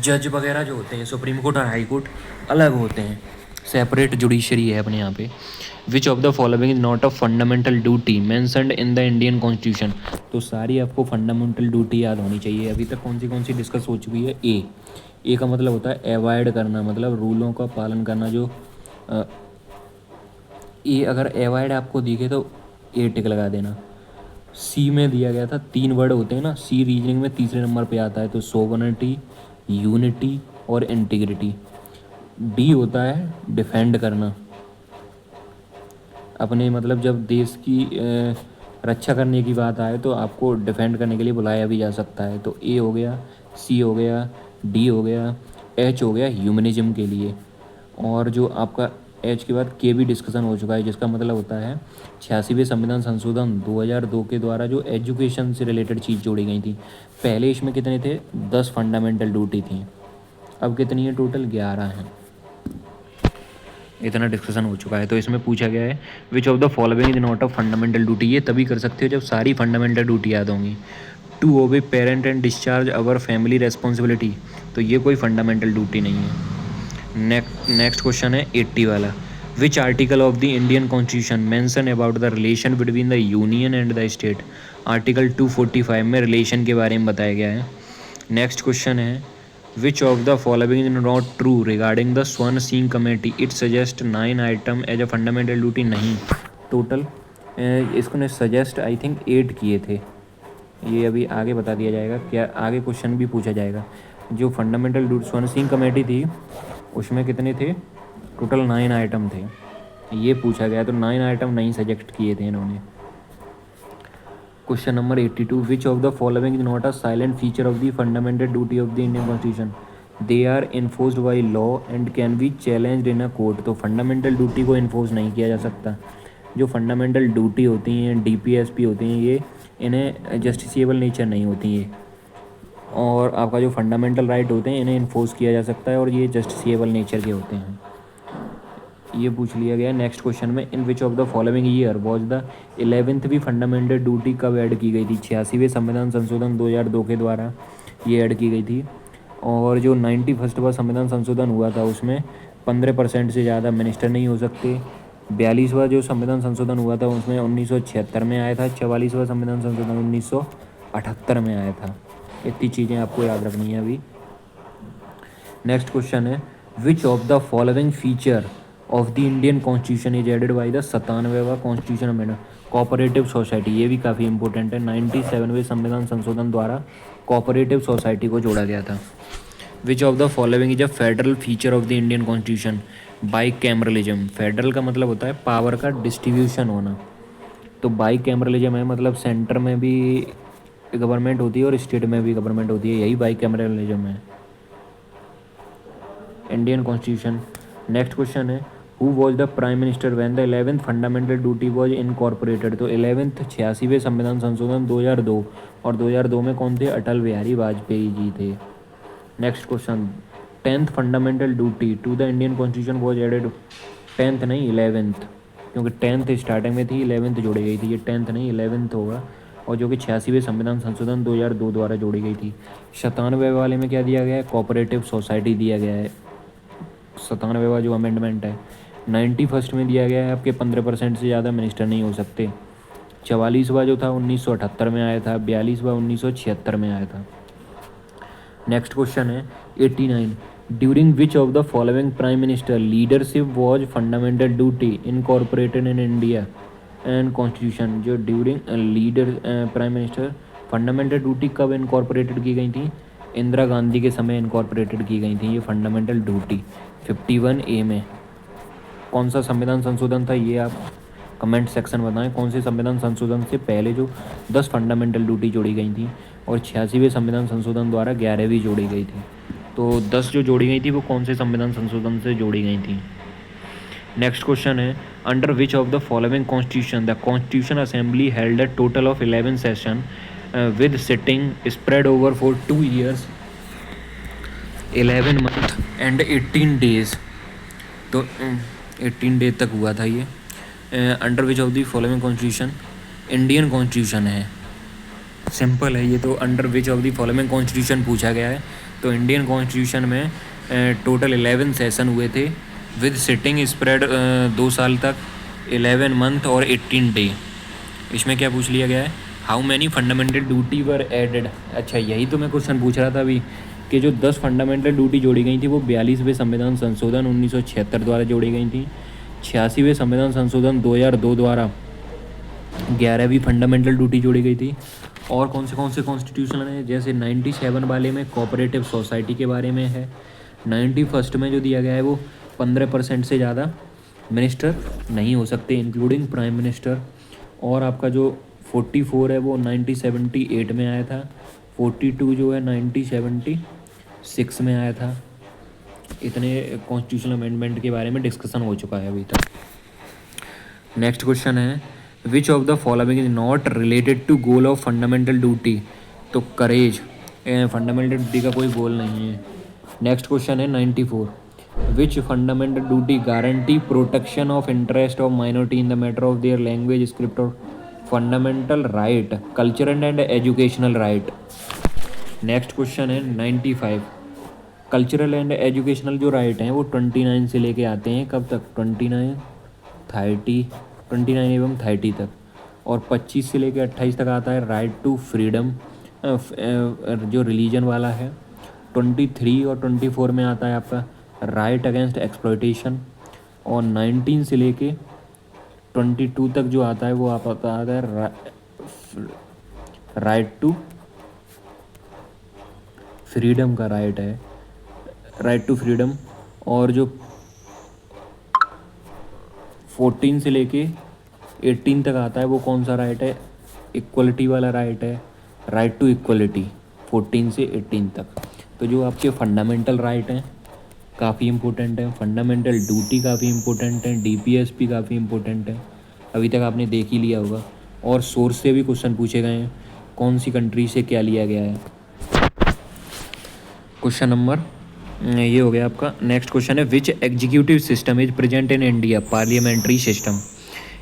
जज वगैरह जो होते हैं सुप्रीम कोर्ट और हाई कोर्ट अलग होते हैं, सेपरेट जुडिशरी है अपने यहाँ पे। विच of the following is not a fundamental duty mentioned in the Indian constitution, तो सारी आपको फंडामेंटल ड्यूटी याद होनी चाहिए। अभी तक कौन सी डिस्कस हो चुकी है। ए का मतलब होता है अवॉइड करना, मतलब रूलों का पालन करना। जो ए अगर अवॉइड आपको दिखे तो ए टिक लगा देना। सी में दिया गया था 3 वर्ड होते हैं ना, सी रीजनिंग में तीसरे नंबर पे आता है, तो सोवरेनिटी, यूनिटी और इंटीग्रिटी। डी होता है डिफेंड करना, अपने मतलब जब देश की रक्षा करने की बात आए तो आपको डिफेंड करने के लिए बुलाया भी जा सकता है। तो ए हो गया, सी हो गया, डी हो गया, एच हो गया ह्यूमनिज्म के लिए। और जो आपका एच के बाद के भी डिस्कशन हो चुका है, जिसका मतलब होता है 86वें संविधान संशोधन 2002 के द्वारा जो एजुकेशन से रिलेटेड चीज़ जोड़ी गई थी। पहले इसमें कितने थे, 10 फंडामेंटल ड्यूटी थी, अब कितनी है टोटल, 11 हैं। इतना डिस्कशन हो चुका है। तो इसमें पूछा गया है which of the following is not a fundamental duty, ये तभी कर सकते हो जब सारी फंडामेंटल ड्यूटी याद होंगी। To obey parent and discharge our family responsibility, तो ये कोई फंडामेंटल ड्यूटी नहीं है। नेक्स्ट क्वेश्चन है 80 वाला, विच article of the Indian constitution mention about the relation between the union and the state, article 245 में रिलेशन के बारे में बताया गया है। नेक्स्ट क्वेश्चन है, which of the following is not true regarding the Swaran Singh committee, it suggest 9 item as a fundamental duty, नहीं total इसको ने सजेस्ट आई थिंक 8 किए थे। ये अभी आगे बता दिया जाएगा, क्या आगे क्वेश्चन भी पूछा जाएगा। जो फंडामेंटल ड्यूटी स्वर्ण सिंह कमेटी थी उसमें कितने थे, टोटल 9 आइटम थे, ये पूछा गया। तो 9 आइटम नहीं सजेस्ट किए थे इन्होंने। Question number 82, which of the following is not a silent feature of the fundamental duty of the Indian constitution, they are enforced by law and can be challenged in a court, तो fundamental duty को enforce नहीं किया जा सकता। जो fundamental duty होती हैं, DPSP होती हैं, ये इन्हें जस्टिसिएबल नेचर नहीं होती है। और आपका जो फंडामेंटल राइट होते हैं इन्हें इन्फोर्स किया जा सकता है और ये जस्टिसिएबल नेचर के होते हैं। ये पूछ लिया गया नेक्स्ट क्वेश्चन में, in which of the following year was the 11वीं फंडामेंटल ड्यूटी कब ऐड की गई थी। 86वें संविधान संशोधन 2002 के द्वारा ये ऐड की गई थी। और जो 91वां संविधान संशोधन हुआ था उसमें 15% से ज़्यादा मिनिस्टर नहीं हो सकते। 42वां जो संविधान संशोधन हुआ था उसमें 1976 में आया था। 44वां संविधान संशोधन 1978 में आया था। इतनी चीज़ें आपको याद रखनी है अभी। नेक्स्ट क्वेश्चन है, which of the following feature of the Indian constitution is added by the 97वां कॉन्स्टिट्यूशन अमेंडमेंट, कोऑपरेटिव सोसाइटी, ये भी काफ़ी इंपॉर्टेंट है। 97वें संविधान संशोधन द्वारा कोऑपरेटिव सोसाइटी को जोड़ा गया था। विच of the following is a federal feature of the Indian constitution, by cameralism, federal का मतलब होता है पावर का डिस्ट्रीब्यूशन होना, तो बाई कैमरलिज्म है मतलब सेंटर में भी गवर्नमेंट होती है और स्टेट में भी गवर्नमेंट होती है, यही बाई कैमरलिज्म है इंडियन कॉन्स्टिट्यूशन। नेक्स्ट क्वेश्चन है, who was the prime minister when the 11th fundamental duty was incorporated, तो 11th 86वें संविधान संशोधन 2002 और 2002 में कौन थे, अटल बिहारी वाजपेयी जी थे। Next question, 10th fundamental duty to the Indian constitution was added, 10th नहीं 11th, क्योंकि 10th स्टार्टिंग में थी 11th जोड़ी गई थी, ये 10th नहीं 11th होगा, और जो कि 86वें संविधान संशोधन 2002 द्वारा जोड़ी गई थी। 97वें वाले में क्या दिया गया है, कोऑपरेटिव सोसाइटी दिया गया है। 97वां जो अमेंडमेंट है। 91st में दिया गया है आपके 15% से ज़्यादा मिनिस्टर नहीं हो सकते। 44वां जो था 1978 में आया था। 42वां 1976 में आया था। नेक्स्ट क्वेश्चन है 89, during which of the following prime minister leadership was fundamental duty incorporated in India and constitution. जो during leader prime minister fundamental duty कब इनकॉर्पोरेटेड की गई थी? इंदिरा गांधी के समय इनकॉर्पोरेटेड की गई थी ये फंडामेंटल ड्यूटी 51A में। कौन सा संविधान संशोधन था ये आप कमेंट सेक्शन बताएं। कौन से संविधान संशोधन से पहले जो 10 फंडामेंटल ड्यूटी जोड़ी गई थी और 86वें संविधान संशोधन द्वारा 11वीं जोड़ी गई थी। तो 10 जो जोड़ी गई थी वो कौन से संविधान संशोधन से जोड़ी गई थी? नेक्स्ट क्वेश्चन है under which of the following constitution the constitution assembly held a total of 11 session with sitting spread over for 2 years 11 month and 18 days। तो 18 डेज तक हुआ था ये। Under which of the following constitution? Indian constitution है, simple है ये तो। Under which of the following constitution पूछा गया है तो इंडियन कॉन्स्टिट्यूशन में टोटल 11 सेशन हुए थे विद सिटिंग स्प्रेड 2 साल तक 11 मंथ और 18 डे। इसमें क्या पूछ लिया गया है? How many fundamental duty were added. अच्छा यही तो मैं क्वेश्चन पूछ रहा था अभी कि जो 10 फंडामेंटल ड्यूटी जोड़ी गई थी वो 42वें संविधान संशोधन 1976 द्वारा जोड़ी गई थी। 86वें संविधान संशोधन 2002 द्वारा 11वीं फंडामेंटल ड्यूटी जोड़ी गई थी। और कौन से कॉन्स्टिट्यूशन है? जैसे 97 वाले में कोऑपरेटिव सोसाइटी के बारे में है। 91 में जो दिया गया है वो 15% से ज़्यादा मिनिस्टर नहीं हो सकते इंक्लूडिंग प्राइम मिनिस्टर। और आपका जो 44 है वो 1978 में आया था। 42 जो है 1976 में आया था। इतने कॉन्स्टिट्यूशनल अमेंडमेंट के बारे में डिस्कशन हो चुका है अभी तक। नेक्स्ट क्वेश्चन है which of the following is not related to goal of fundamental duty. तो करेज फंडामेंटल ड्यूटी का कोई गोल नहीं है। नेक्स्ट क्वेश्चन है 94 which fundamental duty guarantee protection of interest of minority in the matter of their language script और fundamental right cultural and educational right. Next question है 95 cultural and educational जो right हैं वो 29 से लेके आते हैं कब तक? 29 एवं 30 तक। और 25 से लेके 28 तक आता है राइट टू फ्रीडम जो रिलीजन वाला है। 23 और 24 में आता है आपका राइट अगेंस्ट एक्सप्लॉयटेशन। और 19 से लेके 22 तक जो आता है वो आता है राइट टू फ्रीडम का राइट है, राइट टू फ्रीडम। और जो 14 से लेके 18 तक आता है वो कौन सा राइट है? इक्वलिटी वाला राइट है, राइट टू इक्वलिटी 14 से 18 तक। तो जो आपके फंडामेंटल राइट हैं काफ़ी इंपॉर्टेंट है, फंडामेंटल ड्यूटी काफ़ी इंपॉर्टेंट है, DPS भी काफ़ी इंपॉर्टेंट है, अभी तक आपने देख ही लिया होगा। और सोर्स से भी क्वेश्चन पूछे गए हैं, कौन सी कंट्री से क्या लिया गया है। क्वेश्चन नंबर ये हो गया आपका। नेक्स्ट क्वेश्चन है which executive system is present in India? Parliamentary system.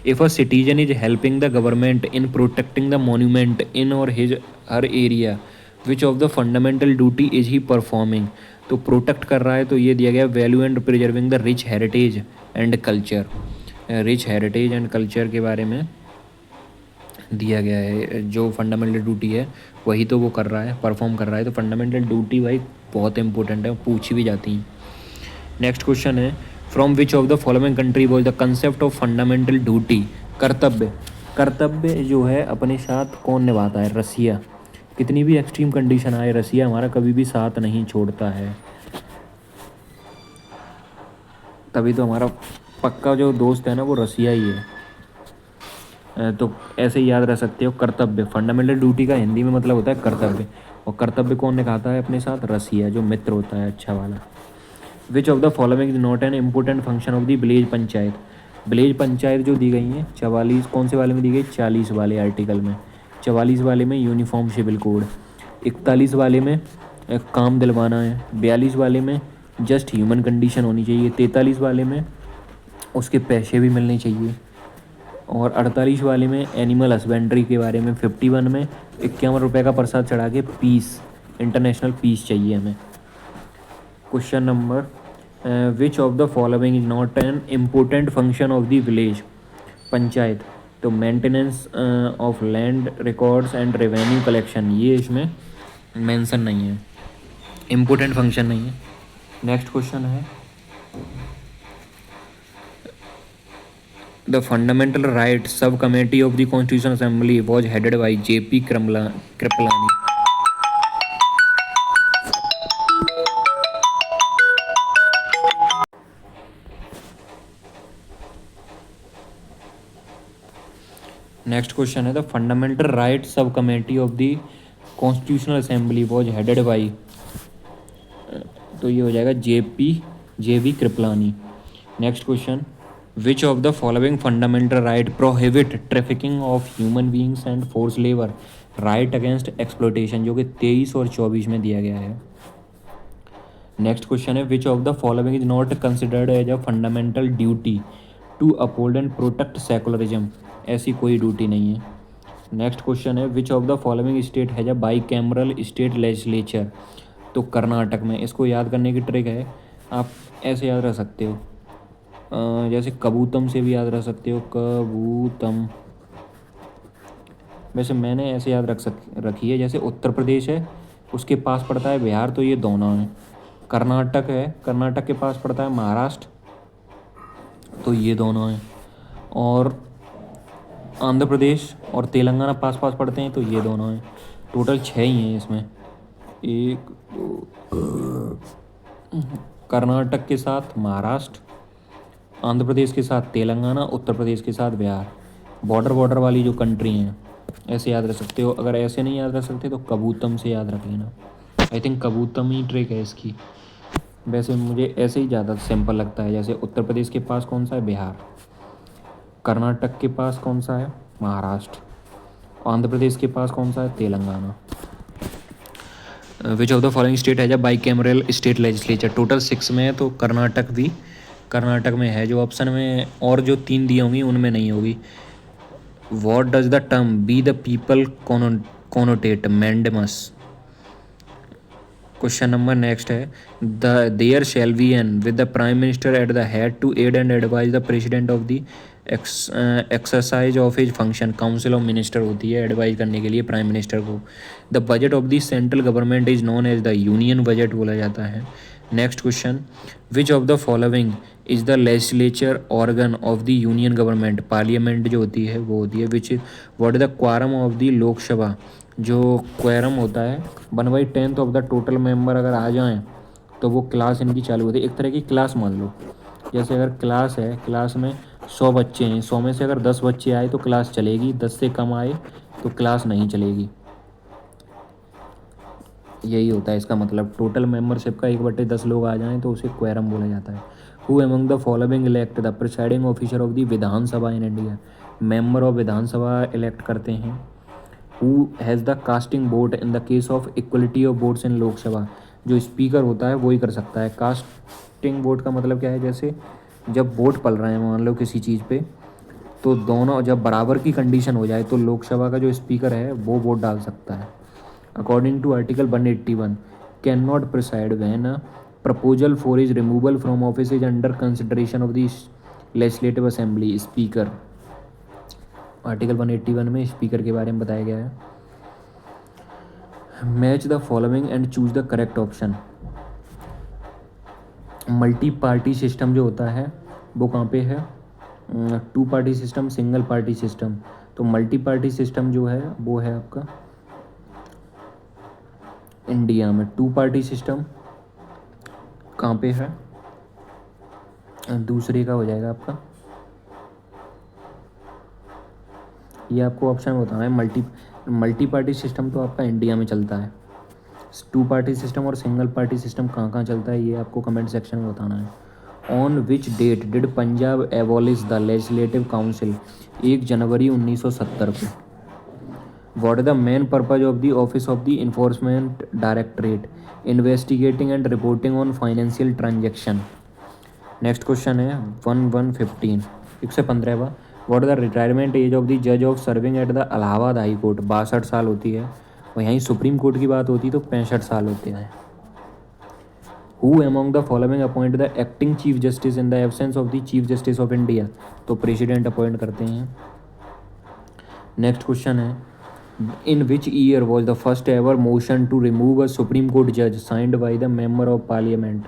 If a citizen is helping the government in protecting the monument in और his her area which of the fundamental duty is he performing. तो protect कर रहा है तो ये दिया गया value and preserving the rich heritage and culture. Rich heritage and culture के बारे में दिया गया है। जो फंडामेंटल ड्यूटी है वही तो वो कर रहा है, परफॉर्म कर रहा है। तो फंडामेंटल ड्यूटी भाई बहुत इंपॉर्टेंट है, पूछी भी जाती हैं। नेक्स्ट क्वेश्चन है from which of the following country was the concept of fundamental duty? कर्तव्य। कर्तव्य जो है अपने साथ कौन निभाता है? रसिया। कितनी भी एक्सट्रीम कंडीशन आए रसिया हमारा कभी भी साथ नहीं छोड़ता है। तभी तो हमारा पक्का जो दोस्त है ना वो रसिया ही है। तो ऐसे ही याद रख सकते हो कर्तव्य। फंडामेंटल ड्यूटी का हिंदी में मतलब होता है कर्तव्य, और कर्तव्य कौन निभाता है अपने साथ? रसिया, जो मित्र होता है अच्छा वाला। विच of the following is not an important function of the village panchayat? Village panchayat जो दी गई हैं 44 कौन से वाले में दी गई? 40 वाले आर्टिकल में। 44 वाले में यूनिफॉर्म सिविल कोड, 41 वाले में काम दिलवाना है, 42 वाले में जस्ट ह्यूमन कंडीशन होनी चाहिए, 43 वाले में उसके पैसे भी मिलने चाहिए, और 48 वाले में एनिमल हस्बेंड्री के बारे में, 51 में 51 रुपये का प्रसाद चढ़ा के पीस, इंटरनेशनल पीस चाहिए हमें। Question number which of the following is not an important function of the village panchayat? तो maintenance of land records and revenue collection, ये इसमें मेंशन नहीं है, इम्पोर्टेंट फंक्शन नहीं है। नेक्स्ट क्वेश्चन है the fundamental right sub committee of the constitution assembly was headed by JP Kripalani. Next question है the fundamental right sub committee of the constitutional assembly was headed by, तो ये हो जाएगा JV Kripalani. Next question which of the following fundamental right prohibit trafficking of human beings and force labour right against exploitation, जो कि 23 और 24 में दिया गया है। नेक्स्ट क्वेश्चन है which of the following is not considered as a fundamental duty to uphold and protect secularism, ऐसी कोई ड्यूटी नहीं है। नेक्स्ट क्वेश्चन है which of the following state has a bicameral state legislature, तो कर्नाटक में। इसको याद करने की ट्रिक है, आप ऐसे याद रख सकते हो, जैसे कबूतम से भी याद रख सकते हो, कबूतम। वैसे मैंने ऐसे याद रखी है, जैसे उत्तर प्रदेश है उसके पास पड़ता है बिहार, तो ये दोनों है। कर्नाटक है, कर्नाटक के पास पड़ता है महाराष्ट्र, तो ये दोनों हैं। और आंध्र प्रदेश और तेलंगाना पास पास पड़ते हैं, तो ये दोनों हैं। टोटल 6 ही हैं इसमें, 1 2, कर्नाटक के साथ महाराष्ट्र, आंध्र प्रदेश के साथ तेलंगाना, उत्तर प्रदेश के साथ बिहार। बॉर्डर वाली जो कंट्री हैं, ऐसे याद रख सकते हो। अगर ऐसे नहीं याद रख सकते तो कबूतम से याद रख लेना। आई थिंक कबूतम ही ट्रिक है इसकी। वैसे मुझे ऐसे ही ज़्यादा सिंपल लगता है, जैसे उत्तर प्रदेश के पास कौन सा है, बिहार। कर्नाटक के पास कौन सा है, महाराष्ट्र। आंध्र प्रदेश के पास कौन सा है, तेलंगाना। विच ऑफ द फॉलोइंग स्टेट है जब by cameral state legislature, total 6 में है, तो कर्नाटक भी कर्नाटक में है जो ऑप्शन में, और जो 3 दी होंगी उनमें नहीं होगी। What does the term be the people connote, mandamus. Question number next है there shall be an with the prime minister at the head to aid and advise the president of the exercise of his function, council of minister होती है advise करने के लिए prime minister को। The budget of the central government is known as the union budget बोला जाता है। Next question which of the following is the legislature organ of the union government, parliament जो होती है वो होती है। Which is what is the quorum of the Lok Sabha, जो क्वारम होता है 1/10 ऑफ द टोटल मेंबर अगर आ जाएं तो वो क्लास इनकी चालू होती है। एक तरह की क्लास मान लो, जैसे अगर क्लास है, क्लास में 100 बच्चे हैं, 100 में से अगर 10 बच्चे आए तो क्लास चलेगी, 10 से कम आए तो क्लास नहीं चलेगी। यही होता है इसका मतलब। टोटल मेंबरशिप का 1/10 लोग आ जाएं तो उसे क्वेरम बोला जाता है। Who among the following elect the presiding officer of the Vidhan Sabha in India, member of Vidhan Sabha elect करते हैं। Who has the casting vote in the case of equality of votes in Lok Sabha, जो स्पीकर होता है वो ही कर सकता है। Casting vote का मतलब क्या है, जैसे जब वोट पड़ रहे हैं मान लो किसी चीज़ पे, तो दोनों जब बराबर की कंडीशन हो जाए तो लोकसभा का जो स्पीकर है वो वोट डाल सकता है। According to article 181 can not preside when a proposal for is removal from office is under consideration of the legislative assembly, speaker. Article 181 में स्पीकर के बारे में बताया गया है। Match the following and choose the correct option. Multi party system जो होता है वो कहाँ पे है, 2 party system, single party system. तो मल्टी पार्टी सिस्टम जो है वो है आपका इंडिया में। 2 पार्टी सिस्टम कहाँ पे है, दूसरे का हो जाएगा आपका, ये आपको ऑप्शन में बताना है। मल्टी पार्टी सिस्टम तो आपका इंडिया में चलता है। 2 पार्टी सिस्टम और सिंगल पार्टी सिस्टम कहाँ कहाँ चलता है ये आपको कमेंट सेक्शन में बताना है। On which date did Punjab abolish the legislative council, 1 जनवरी 1970 को। What is the main purpose of the office of the enforcement directorate, investigating and reporting on financial transaction. Next question है 1115 115वां। What is the retirement age of the जज of serving at the Allahabad high court, 62 साल होती है। और यहीं supreme court की बात होती है तो 65 साल होते हैं। Who among the following appoint the acting chief justice in the absence of the chief justice of India, तो प्रेसिडेंट अपॉइंट करते हैं। नेक्स्ट क्वेश्चन है in which year was the first ever motion to remove a supreme court जज signed by the member of parliament,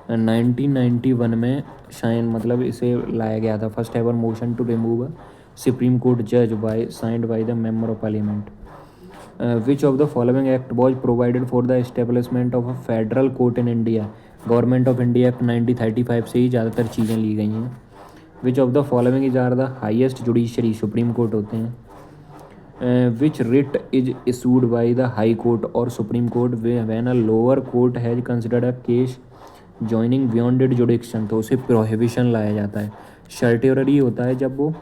1991 में शायद मतलब इसे लाया गया था, first ever motion to remove supreme court जज by signed by the member of parliament. Which of the following act was provided for the establishment of a federal court in India. Government of India act 1935 से ही ज़्यादातर चीज़ें ली गई हैं। Which of the following is are the highest judiciary, supreme court होते हैं। Which writ is issued by the high court और supreme court when a lower court has considered a case joining beyond it jurisdiction, तो उसे prohibition लाया जाता है। सर्टेररी होता है जब वो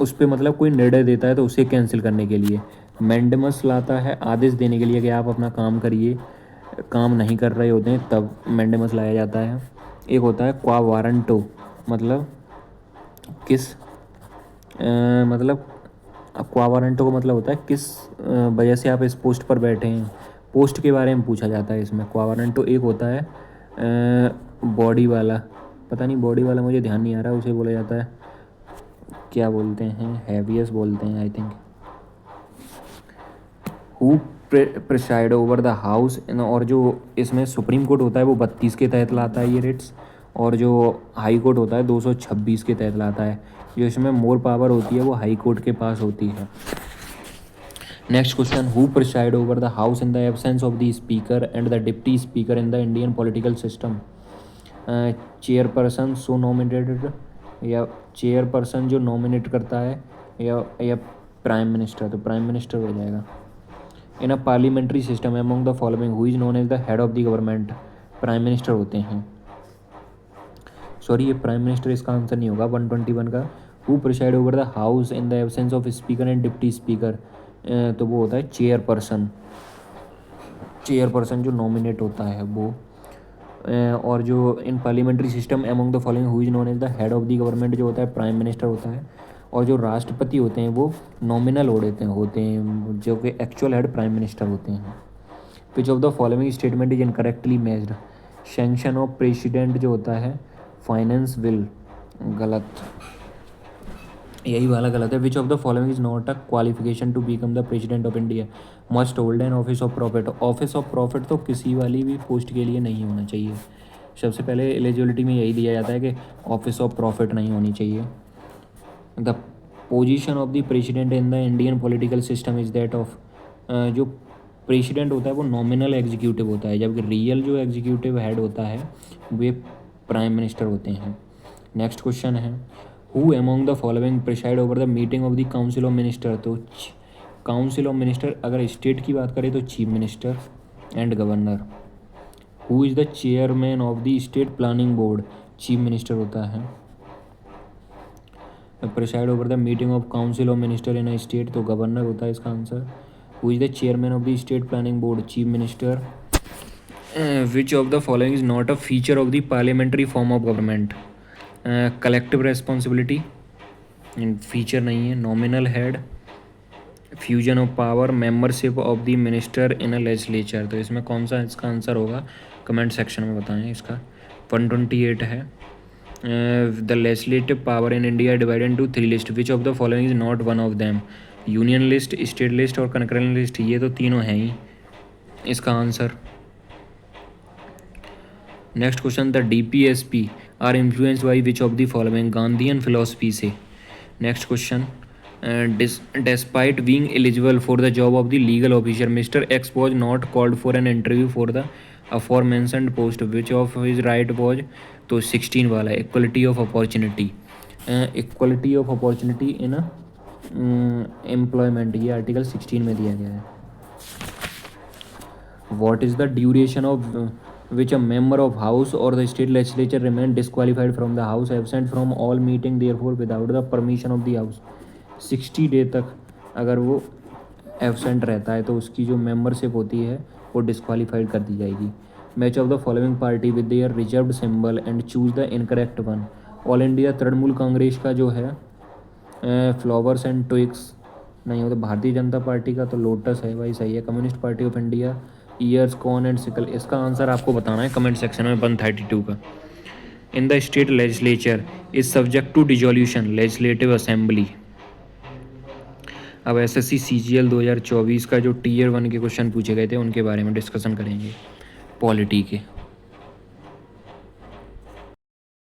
उस पर मतलब कोई निर्णय देता है तो उसे कैंसिल करने के लिए। मैंडेमस लाता है आदेश देने के लिए कि आप अपना काम करिए, काम नहीं कर रहे होते हैं तब मैंडेमस लाया जाता है। एक होता है क्वा वारंटो, मतलब किस मतलब क्वा वारंटो का मतलब होता है किस वजह से आप इस पोस्ट पर बैठे हैं, पोस्ट के बारे में पूछा जाता है इसमें क्वा वारंटो। एक होता है बॉडी वाला, पता नहीं बॉडी वाला मुझे ध्यान नहीं आ रहा, उसे बोला जाता है क्या बोलते हैं, हैवियस बोलते हैं I think. Who preside over the house, और जो इसमें सुप्रीम कोर्ट होता है वो 32 के तहत लाता है ये रिट्स, और जो हाई कोर्ट होता है 226 के तहत लाता है। जो इसमें मोर पावर होती है वो हाई कोर्ट के पास होती है। Next question, who preside over the house in the absence of the speaker and the deputy speaker in the Indian political system. Chairperson so nominated, या चेयरपर्सन जो नॉमिनेट करता है, या प्राइम मिनिस्टर, तो प्राइम मिनिस्टर हो जाएगा। In a parliamentary system among the following who is known as the head of the government. Prime minister होते हैं, सॉरी ये प्राइम मिनिस्टर इसका आंसर नहीं होगा 121 का। Who preside over the house in the absence of speaker and deputy speaker, तो वो होता है चेयरपर्सन, चेयरपर्सन जो नॉमिनेट होता है वो। और जो in parliamentary system among the following who is known as the head of the government जो होता है प्राइम मिनिस्टर होता है, और जो राष्ट्रपति होते हैं वो नॉमिनल होते हैं जो कि एक्चुअल हेड प्राइम मिनिस्टर होते हैं। Which of the following statement is incorrectly matched. Sanction of president जो होता है फाइनेंस बिल, गलत, यही वाला गलत है। Which of the following is not a qualification to become the president of India. Must hold an office of profit. Office of profit तो किसी वाली भी पोस्ट के लिए नहीं होना चाहिए, सबसे पहले एलिजिबिलिटी में यही दिया जाता है कि ऑफिस ऑफ प्रॉफिट नहीं होनी चाहिए। The position of the president in the Indian political system is that of, जो प्रेसिडेंट होता है वो नॉमिनल एग्जीक्यूटिव होता है, जबकि रियल जो एग्जीक्यूटिव हेड होता है वे प्राइम मिनिस्टर होते हैं। नेक्स्ट क्वेश्चन है, who among the following preside over the meeting of the council of minister. तो काउंसिल ऑफ मिनिस्टर अगर स्टेट की बात करें तो chief minister and governor. Who is the chairman of the state planning board, chief minister होता है। Preside over the meeting of council of minister in a state, तो governor होता है इसका answer. Who is the chairman of the state planning board, chief minister. Which of the following is not a feature of the parliamentary form of government. Collective responsibility feature नहीं है। Nominal head, fusion of power, membership of the minister in a legislature, तो इसमें कौन सा इसका answer होगा comment section में बताएं। इसका 128 है। The legislative power in India divided into 3 list, which of the following is not one of them. Union list, state list और कंकरेंट लिस्ट, ये तो तीनों हैं ही इसका answer. Next question, the DPSP are influence by which of the following. Gandhian philosophy से। Next question, despite being eligible for the job of the legal officer mister X was not called for an interview for the aforementioned post, which of his right was, तो 16 वाला equality of opportunity. Equality of opportunity in employment, ये article 16 में दिया गया है। What is the duration of which a member of house or the state legislature remain disqualified from the house, absent from all meeting therefore without the permission of the house। 60 day तक अगर वो absent रहता है तो उसकी जो membership होती है वो डिस्क्वालीफाइड कर दी जाएगी। Match of the following party with their reserved symbol and choose the incorrect one. All India Trinamool Congress का जो है फ्लावर्स एंड ट्विग्स नहीं हो, तो भारतीय जनता पार्टी का तो लोटस है भाई, सही है। Communist Party of India ears, corn and sickle, इसका आंसर आपको बताना है कमेंट सेक्शन में 132 का। In the state legislature is subject to dissolution legislative assembly. अब SSC CGL 2024 का जो Tier 1 के क्वेश्चन पूछे गए थे उनके बारे में डिस्कशन करेंगे पॉलिटी के।